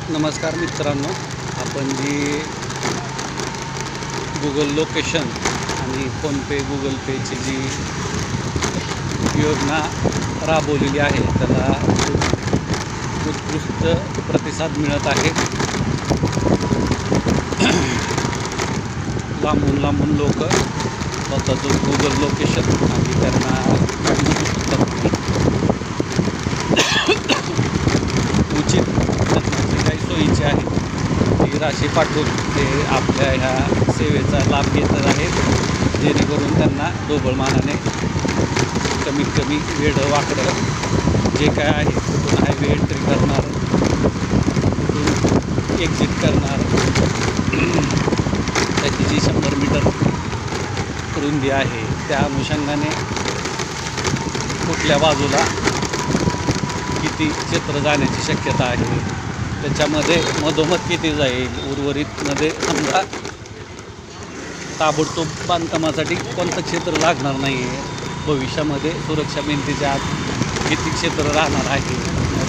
नमस्कार मित्रांनो, आपण जी गुगल लोकेशन आणि फोनपे गुगल पेची जी योजना राबवलेली आहे त्याला उत्कृष्ट प्रतिसाद मिळत आहे. लांबून लांबून लोक स्वतःचं गुगल लोकेशन आणि त्यांना उचित जी काही सोयीची आहे ती राशी पाठवून ते आपल्या ह्या सेवेचा लाभ घेत आहेत, जेणेकरून त्यांना ढोबळमानाने कमीत कमी वेडं वाकडं जे काय आहे कुठून हायवे एंट्री करणार, कुठून एक्झिट करणार, त्याची जी 100 मीटर रुंदी आहे त्या अनुषंगाने कुठल्या बाजूला किती क्षेत्र जाण्याची शक्यता आहे, त्याच्यामध्ये मधोमध किती जाईल, उर्वरितमध्ये समजा ताबडतोब बांधकामासाठी कोणतं क्षेत्र लागणार नाही आहे, भविष्यामध्ये सुरक्षा भिंतीच्या आत किती क्षेत्र राहणार आहे,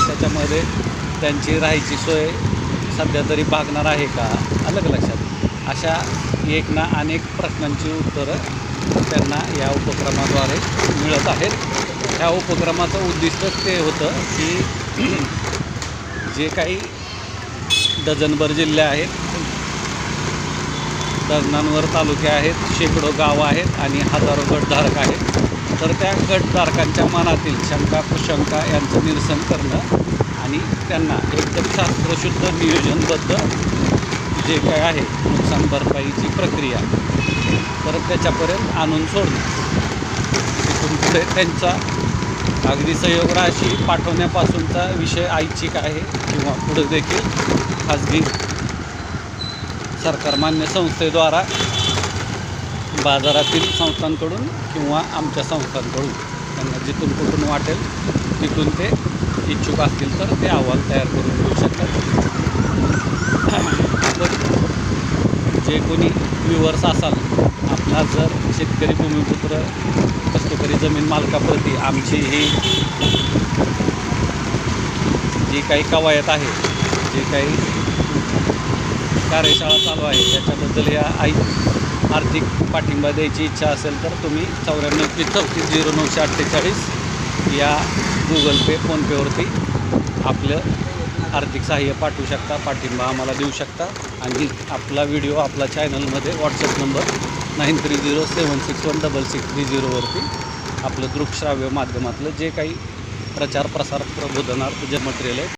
त्याच्यामध्ये त्यांची राहायची सोय सध्या तरी भागणार आहे का, अलग लक्षात अशा एक ना अनेक प्रश्नांची उत्तरं त्यांना या उपक्रमाद्वारे मिळत आहेत. ह्या उपक्रमाचं उद्दिष्टच ते होतं की जे काही डझनभर जिल्हे आहेत, डझनांवर तालुके आहेत, शेकडो गावं आहेत आणि हजारो गटधारक आहेत, तर त्या गटधारकांच्या मनातील शंका कुशंका यांचं निरसन करणं आणि त्यांना एकदम शास्त्रशुद्ध नियोजनबद्ध जे काय आहे नुकसान भरपाईची प्रक्रिया तर त्याच्यापर्यंत आणून सोडणं. तिथून पुढे त्यांचा अगदी सहयोग राशी पाठवण्यापासूनचा विषय ऐच्छिक आहे किंवा पुढे देखील खाजगी सरकारमान्य संस्थेद्वारा बाजारातील संस्थांकडून किंवा आमच्या संस्थांकडून त्यांना जिथून कुठून वाटेल तिथून ते इच्छुक असतील तर ते अहवाल तयार करून घेऊ शकतात. आपण जे कोणी व्ह्युअर्स असाल, आपला जर शेतकरी भूमिपुत्र कष्टकरी जमीन मालकाप्रती आमची ही जी काही कवायत आहे, जे काही कार्यशाळा चालू आहे याच्याबद्दल या आर्थिक पाठिंबा द्यायची इच्छा असेल तर तुम्ही 94340948 या गुगल पे फोनपेवरती आपलं आर्थिक सहाय्य पाठवू शकता, पाठिंबा आम्हाला देऊ शकता. आणि आपला व्हिडिओ आपला चॅनलमध्ये व्हॉट्सअप नंबर 9307616630 वरती आपलं दृकश्राव्य माध्यमातलं जे काही प्रचार प्रसार प्रबोधनार्थ जे मटेरियल आहे